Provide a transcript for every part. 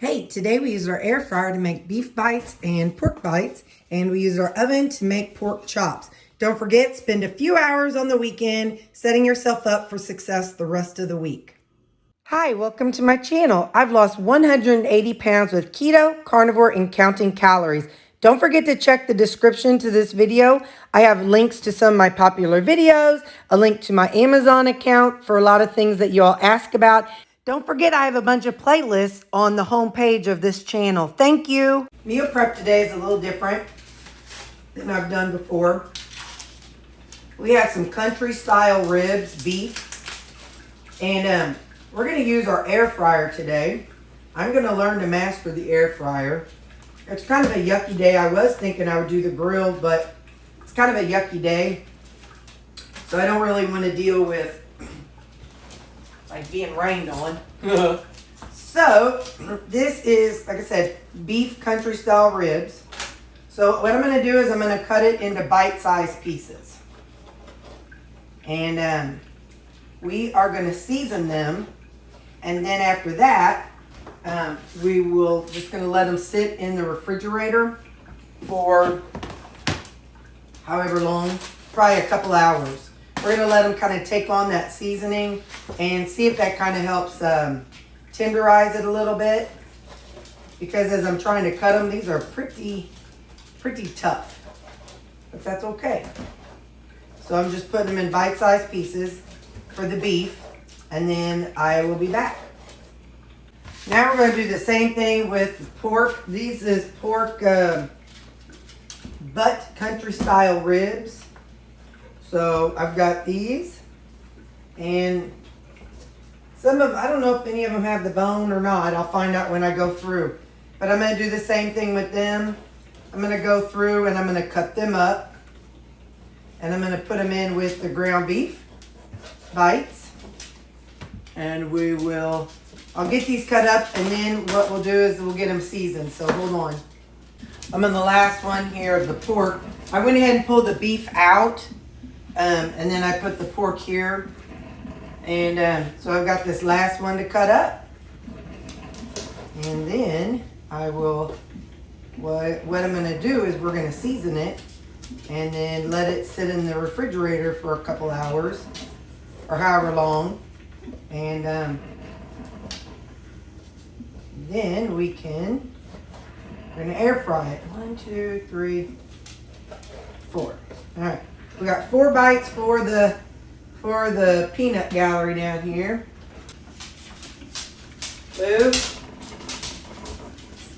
Hey, today we use our air fryer to make beef bites and pork bites, and we use our oven to make pork chops. Don't forget, spend a few hours on the weekend setting yourself up for success the rest of the week. Hi, welcome to my channel. I've lost 180 pounds with keto, carnivore, and counting calories. Don't forget to check the description to this video. I have links to some of my popular videos, a link to my Amazon account for a lot of things that you all ask about. Don't forget I have a bunch of playlists on the home page of this channel. Thank you. Meal prep today is a little different than I've done before. We have some country style ribs, beef, and we're going to use our air fryer today. I'm going to learn to master the air fryer. It's kind of a yucky day. I was thinking I would do the grill, but it's kind of a yucky day. So I don't really want to deal with like being rained on. So this is, like I said, beef country style ribs. So what I'm going to do is I'm going to cut it into bite-sized pieces. And we are going to season them. And then after that, we will just going to let them sit in the refrigerator for however long, probably a couple hours. We're going to let them kind of take on that seasoning and see if that kind of helps tenderize it a little bit. Because as I'm trying to cut them, these are pretty tough. But that's okay. So I'm just putting them in bite-sized pieces for the beef. And then I will be back. Now we're going to do the same thing with the pork. These is pork butt country style ribs. So I've got these, and some of them, I don't know if any of them have the bone or not. I'll find out when I go through. But I'm going to do the same thing with them. I'm going to go through and I'm going to cut them up. And I'm going to put them in with the ground beef bites. And I'll get these cut up, and then what we'll do is we'll get them seasoned. So hold on. I'm on the last one here of the pork. I went ahead and pulled the beef out. And then I put the pork here. And so I've got this last one to cut up. And then I will, what I'm going to do is we're going to season it. And then let it sit in the refrigerator for a couple hours. Or however long. And then we're going to air fry it. 1, 2, 3, 4. All right. We got 4 bites for the peanut gallery down here. Move.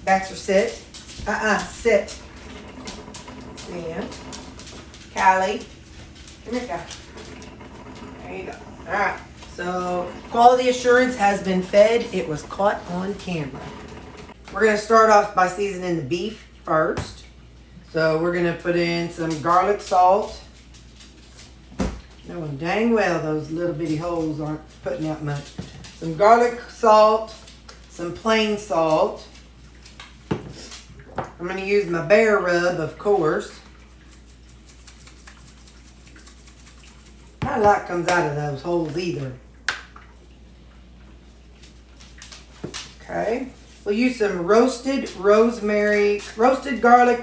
Baxter, sit. Sit. Stand. Callie. Come here, Callie. There you go. All right. So quality assurance has been fed. It was caught on camera. We're going to start off by seasoning the beef first. So we're going to put in some garlic salt. Knowing dang well those little bitty holes aren't putting out much. Some garlic salt, some plain salt. I'm going to use my bear rub, of course. Not a lot comes out of those holes either. Okay. We'll use some roasted garlic,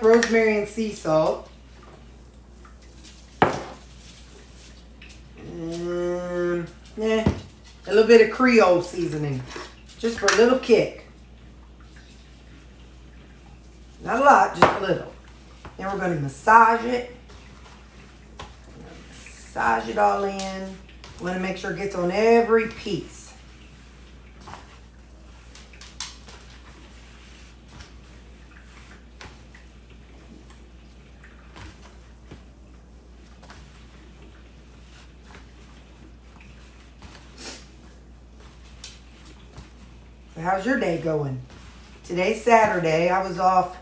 rosemary, and sea salt. A little bit of Creole seasoning, just for a little kick. Not a lot, just a little. Then we're going to massage it. Massage it all in. We want to make sure it gets on every piece. How's your day going? Today's Saturday. I was off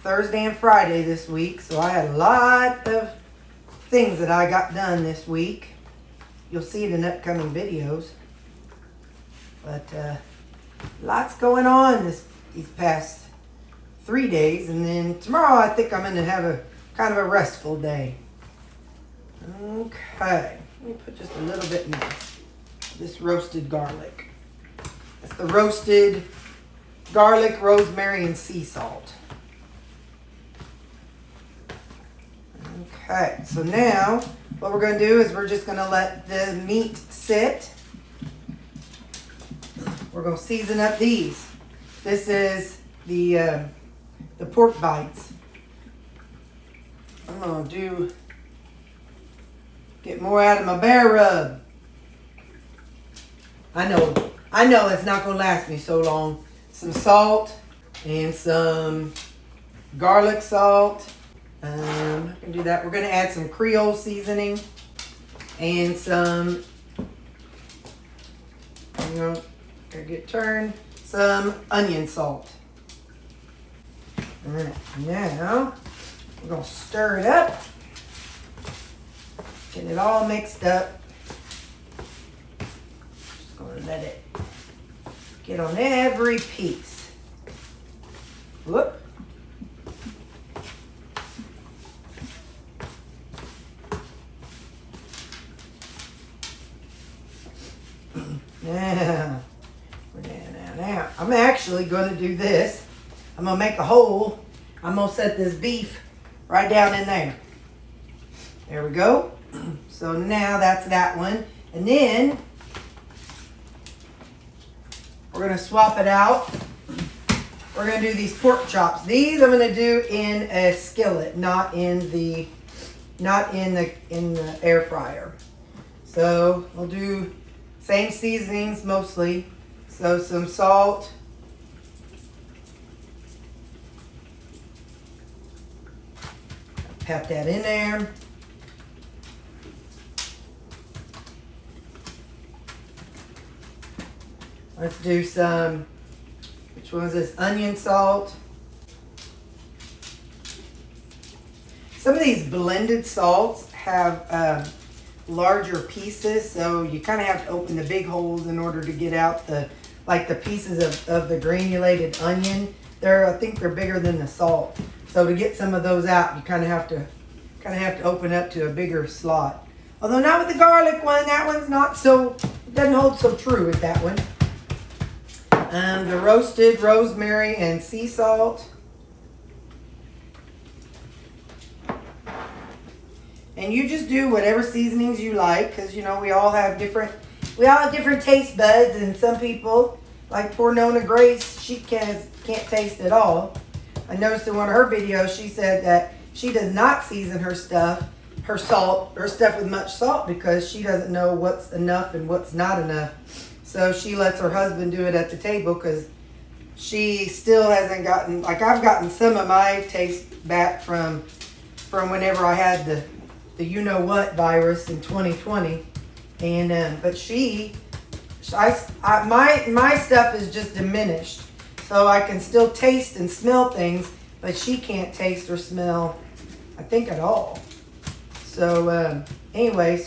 Thursday and Friday this week, so I had a lot of things that I got done this week. You'll see it in upcoming videos. But lots going on these past 3 days, and then tomorrow I think I'm going to have a kind of a restful day. Okay, let me put just a little bit more of this roasted garlic. That's the roasted garlic, rosemary, and sea salt. Okay, so now what we're going to do is we're just going to let the meat sit. We're going to season up these. This is the pork bites. I'm going to get more out of my bear rub. I know it's not going to last me so long. Some salt and some garlic salt. I can do that. We're going to add some Creole seasoning and some, some onion salt. All right, now we're going to stir it up, get it all mixed up. Just going to let it get on every piece. Whoop. Now, I'm actually going to do this. I'm going to make a hole. I'm going to set this beef right down in there. There we go. So now that's that one. And then we're going to swap it out. We're going to do these pork chops. These I'm going to do in a skillet, not in the air fryer. So we'll do same seasonings mostly. So some salt. Pat that in there. Let's do some, which one is this? Onion salt. Some of these blended salts have larger pieces, so you kind of have to open the big holes in order to get out the pieces of the granulated onion. I think they're bigger than the salt. So to get some of those out, you kind of have to open up to a bigger slot. Although not with the garlic one, that one's not so, it doesn't hold so true as that one. The roasted rosemary and sea salt. And you just do whatever seasonings you like, because we all have different taste buds, and some people, like poor Nona Grace, she can't taste at all. I noticed in one of her videos she said that she does not season her stuff with much salt because she doesn't know what's enough and what's not enough. So she lets her husband do it at the table because she still hasn't gotten, like I've gotten some of my taste back from whenever I had the you-know-what virus in 2020. And, but my stuff is just diminished. So I can still taste and smell things, but she can't taste or smell, I think, at all. So, anyway,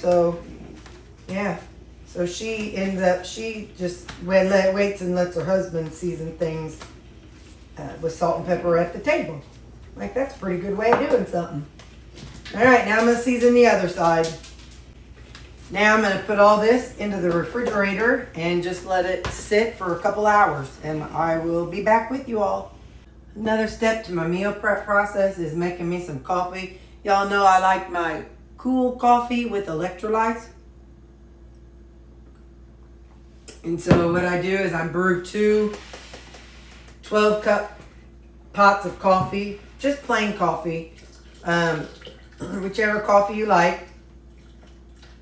yeah. So she just waits and lets her husband season things with salt and pepper at the table. Like, that's a pretty good way of doing something. All right, now I'm going to season the other side. Now I'm going to put all this into the refrigerator and just let it sit for a couple hours, and I will be back with you all. Another step to my meal prep process is making me some coffee. Y'all know I like my cool coffee with electrolytes. And so what I do is I brew 2 12-cup pots of coffee, just plain coffee, whichever coffee you like.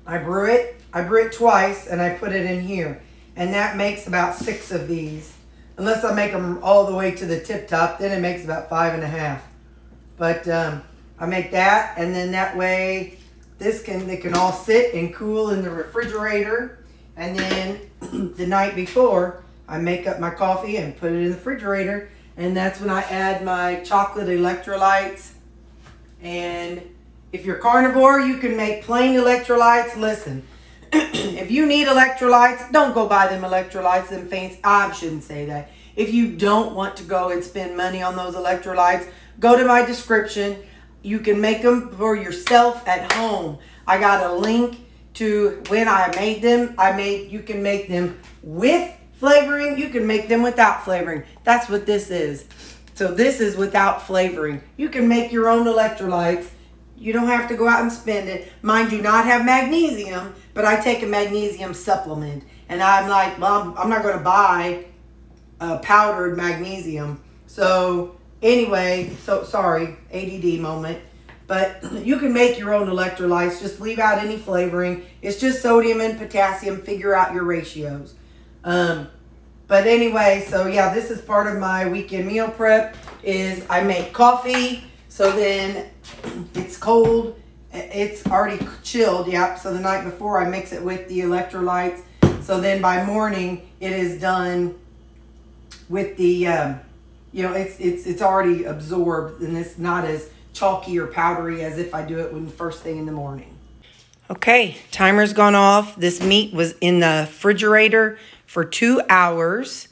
I brew it twice, and I put it in here, and that makes about 6 of these. Unless I make them all the way to the tip top, then it makes about 5.5. But I make that, and then that way they can all sit and cool in the refrigerator. And then the night before, I make up my coffee and put it in the refrigerator, and that's when I add my chocolate electrolytes. And if you're carnivore, you can make plain electrolytes. Listen, if you need electrolytes, don't go buy them electrolytes, them fancy. I shouldn't say that. If you don't want to go and spend money on those electrolytes, go to my description. You can make them for yourself at home. I got a link to when I made them. You can make them with flavoring, you can make them without flavoring. That's what this is. So this is without flavoring. You can make your own electrolytes. You don't have to go out and spend it. Mine do not have magnesium, but I take a magnesium supplement. And I'm like, well, I'm not going to buy powdered magnesium. So anyway, so sorry, ADD moment. But you can make your own electrolytes. Just leave out any flavoring. It's just sodium and potassium. Figure out your ratios. But anyway, so yeah, this is part of my weekend meal prep. Is I make coffee. So then it's cold. It's already chilled. Yep. So the night before I mix it with the electrolytes. So then by morning it is done with the, it's already absorbed, and it's not as chalky or powdery as if I do it when first thing in the morning. Okay, timer's gone off. This meat was in the refrigerator for 2 hours.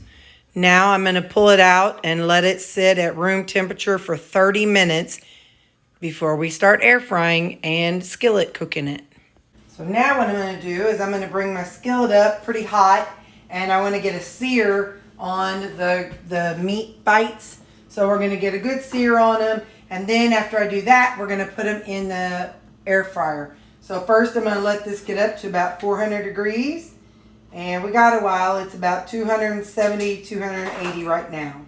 Now I'm going to pull it out and let it sit at room temperature for 30 minutes before we start air frying and skillet cooking it. So now what I'm going to do is I'm going to bring my skillet up pretty hot, and I want to get a sear on the meat bites. So we're going to get a good sear on them. And then after I do that, we're going to put them in the air fryer. So first I'm going to let this get up to about 400 degrees. And we got a while. It's about 270, 280 right now.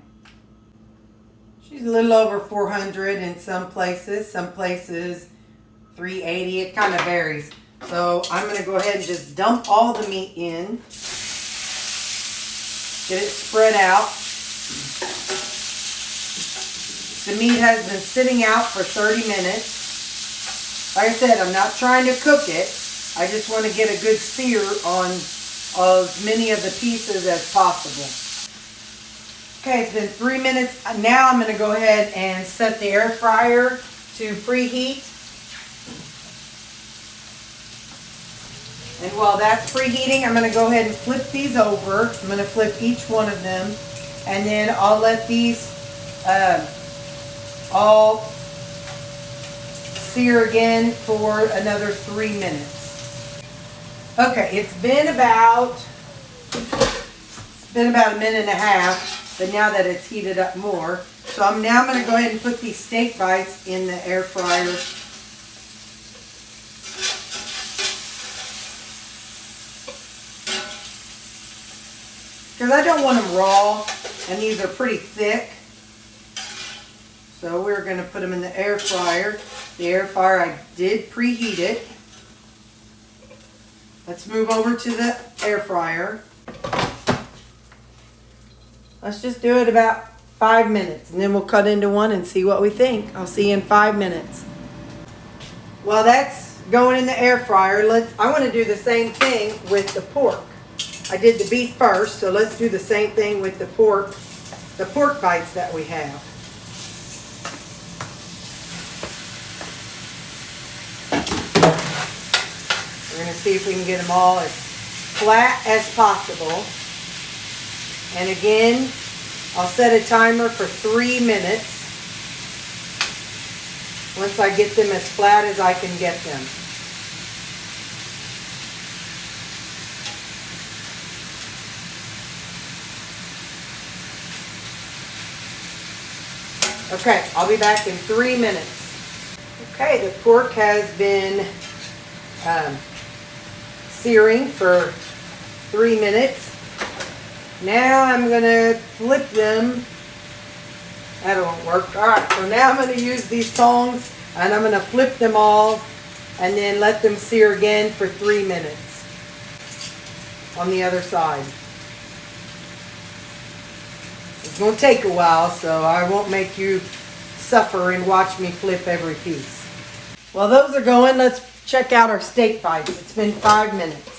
She's a little over 400 in some places 380. It kind of varies. So I'm going to go ahead and just dump all the meat in. Get it spread out. The meat has been sitting out for 30 minutes. Like I said, I'm not trying to cook it. I just want to get a good sear on as many of the pieces as possible. Okay, it's been 3 minutes. Now I'm going to go ahead and set the air fryer to preheat. And while that's preheating, I'm going to go ahead and flip these over. I'm going to flip each one of them. And then I'll let these all sear again for another 3 minutes. Okay, it's been about a minute and a half, but now that it's heated up more. So I'm now going to go ahead and put these steak bites in the air fryer. Because I don't want them raw, and these are pretty thick. So we're going to put them in the air fryer. The air fryer, I did preheat it. Let's move over to the air fryer. Let's just do it about 5 minutes, and then we'll cut into one and see what we think. I'll see you in 5 minutes. While that's going in the air fryer, I want to do the same thing with the pork. I did the beef first, so let's do the same thing with the pork bites that we have. We're going to see if we can get them all as flat as possible. And again, I'll set a timer for 3 minutes once I get them as flat as I can get them. Okay, I'll be back in 3 minutes. Okay, the pork has been searing for 3 minutes. Now I'm going to flip them. That won't work. Alright, so now I'm going to use these tongs, and I'm going to flip them all and then let them sear again for 3 minutes on the other side. It's going to take a while, so I won't make you suffer and watch me flip every piece. While those are going, let's check out our steak bites. It's been 5 minutes.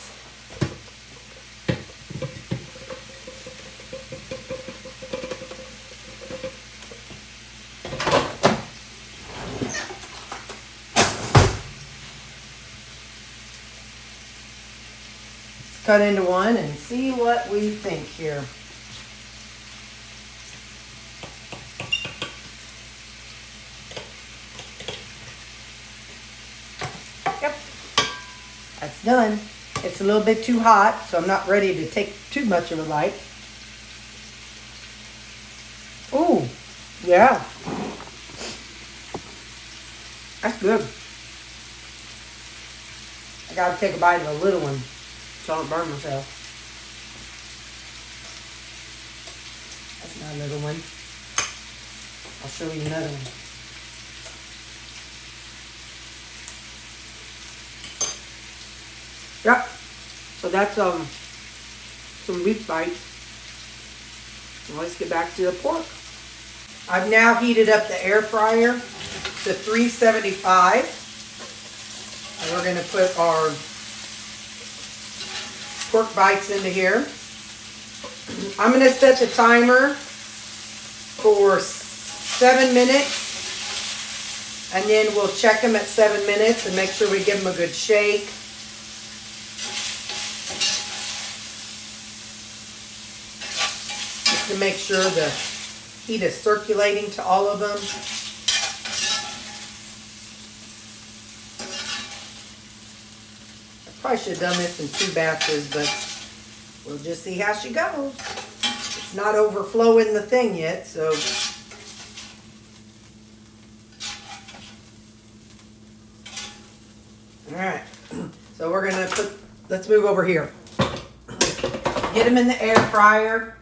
Let's cut into one and see what we think here. That's done. It's a little bit too hot, so I'm not ready to take too much of a bite. Yeah. That's good. I gotta take a bite of a little one so I don't burn myself. That's not a little one. I'll show you another one. Yep. So that's some beef bites. Now let's get back to the pork. I've now heated up the air fryer to 375. And we're going to put our pork bites into here. I'm going to set the timer for 7 minutes. And then we'll check them at 7 minutes and make sure we give them a good shake. Just to make sure the heat is circulating to all of them. Probably should have done this in 2 batches, but we'll just see how she goes. It's not overflowing the thing yet, so. All right, so we're gonna let's move over here. Get them in the air fryer.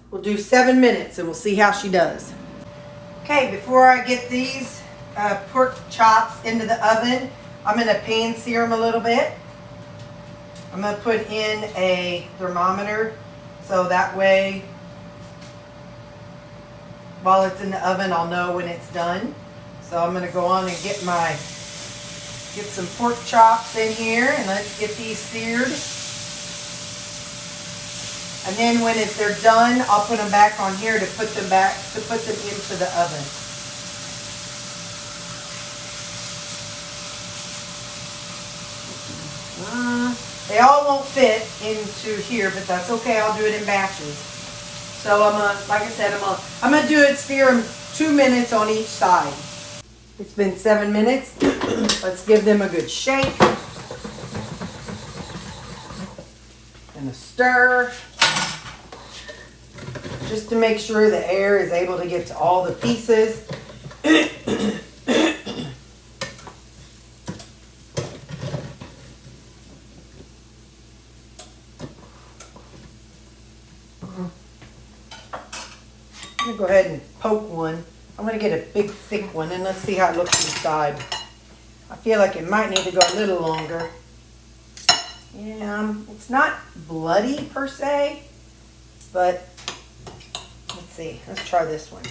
We'll do 7 minutes and we'll see how she does. Okay, before I get these pork chops into the oven, I'm going to pan sear them a little bit. I'm going to put in a thermometer so that way while it's in the oven I'll know when it's done. So I'm going to go on and get some pork chops in here and let's get these seared. And then when they're done, I'll put them back on here to put them into the oven. They all won't fit into here, but that's okay. I'll do it in batches. So like I said, I'm gonna do it, sear them 2 minutes on each side. It's been 7 minutes. Let's give them a good shake and a stir, just to make sure the air is able to get to all the pieces. I'm going to go ahead and poke one. I'm going to get a big thick one and let's see how it looks inside. I feel like it might need to go a little longer. Yeah, it's not bloody per se, but let's see. Let's try this one.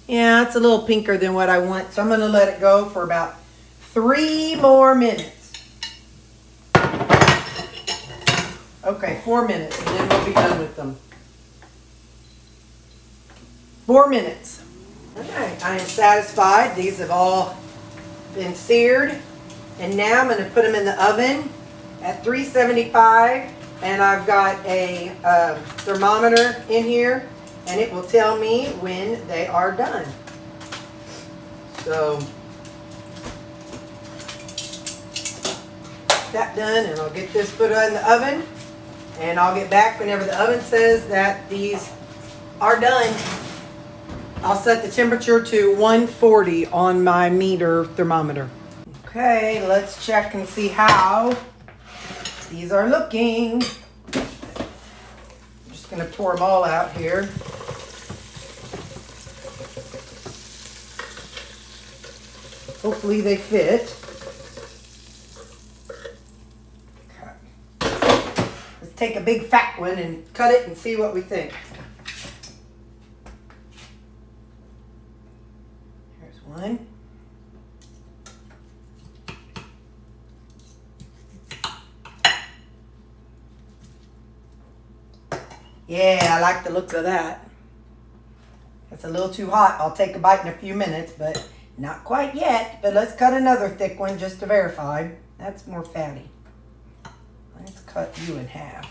Yeah, it's a little pinker than what I want, so I'm going to let it go for about 3 more minutes. Okay, 4 minutes, and then we'll be done with them. 4 minutes. Okay, I am satisfied. These have all been seared. And now I'm going to put them in the oven at 375. And I've got a thermometer in here. And it will tell me when they are done. So, that done. And I'll get this put in the oven. And I'll get back whenever the oven says that these are done. I'll set the temperature to 140 on my meter thermometer. Okay, let's check and see how these are looking. I'm just going to pour them all out here. Hopefully they fit. Okay. Let's take a big fat one and cut it and see what we think. One. Yeah, I like the looks of that. It's a little too hot. I'll take a bite in a few minutes, but not quite yet. But let's cut another thick one just to verify. That's more fatty. Let's cut you in half.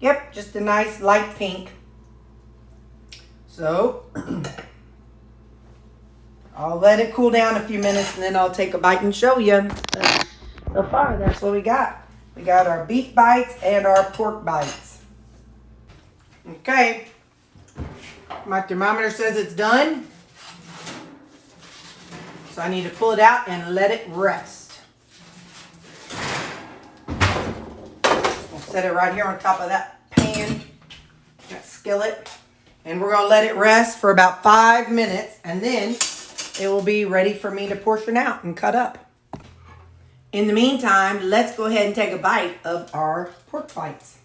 Yep, just a nice light pink. So, I'll let it cool down a few minutes and then I'll take a bite and show you. So far, that's what we got. We got our beef bites and our pork bites. Okay. My thermometer says it's done. So I need to pull it out and let it rest. We'll set it right here on top of that pan, that skillet. And we're going to let it rest for about 5 minutes. And then it will be ready for me to portion out and cut up. In the meantime, let's go ahead and take a bite of our pork bites.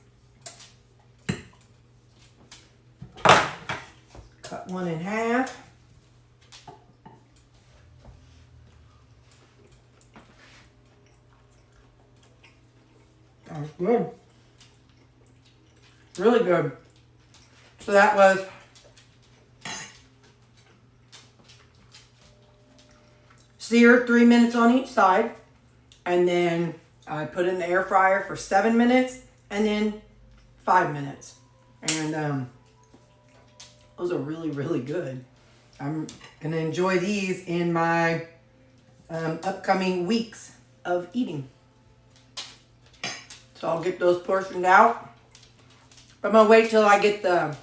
Cut one in half. That was good. Really good. So that was seared 3 minutes on each side. And then I put it in the air fryer for 7 minutes and then 5 minutes. And those are really, really good. I'm going to enjoy these in my upcoming weeks of eating. So I'll get those portioned out. I'm going to wait till I get the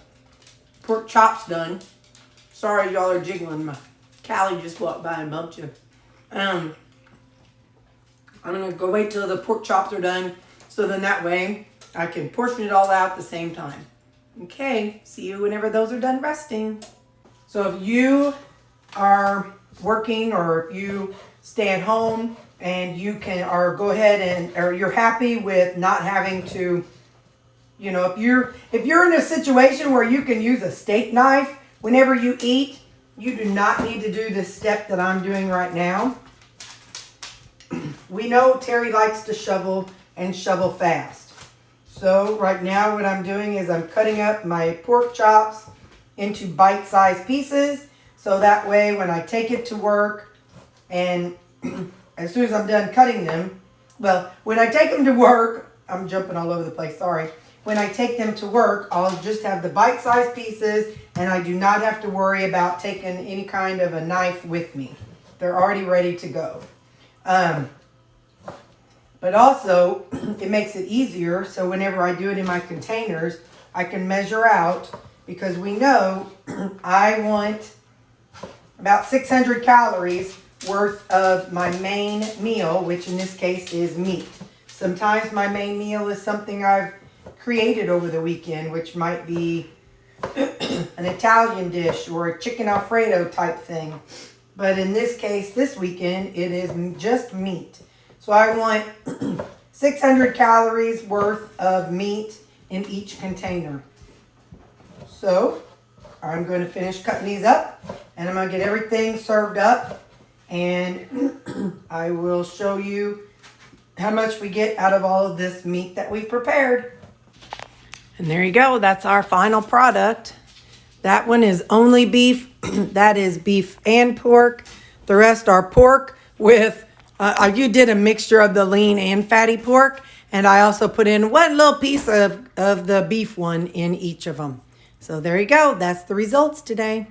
pork chops done. Sorry y'all are jiggling. My Callie just walked by and bumped you. I'm going to go wait till the pork chops are done. So then that way I can portion it all out at the same time. Okay, see you whenever those are done resting. So if you are working or if you stay at home and you can, or go ahead and, or you're happy with not having to, you know, if you're in a situation where you can use a steak knife whenever you eat, you do not need to do this step that I'm doing right now. We know Terry likes to shovel and shovel fast. So right now what I'm doing is I'm cutting up my pork chops into bite-sized pieces. So that way when I take it to work and as soon as I'm done cutting them, well, when I take them to work, I'm jumping all over the place, sorry. When I take them to work, I'll just have the bite-sized pieces and I do not have to worry about taking any kind of a knife with me. They're already ready to go. But also, it makes it easier, so whenever I do it in my containers, I can measure out, because we know I want about 600 calories worth of my main meal, which in this case is meat. Sometimes my main meal is something I've created over the weekend, which might be an Italian dish or a chicken Alfredo type thing. But in this case, this weekend, it is just meat. So I want 600 calories worth of meat in each container. So I'm going to finish cutting these up and I'm going to get everything served up and I will show you how much we get out of all of this meat that we've prepared. And there you go. That's our final product. That one is only beef. That is beef and pork. The rest are pork with you did a mixture of the lean and fatty pork, and I also put in one little piece of the beef one in each of them. So there you go. That's the results today.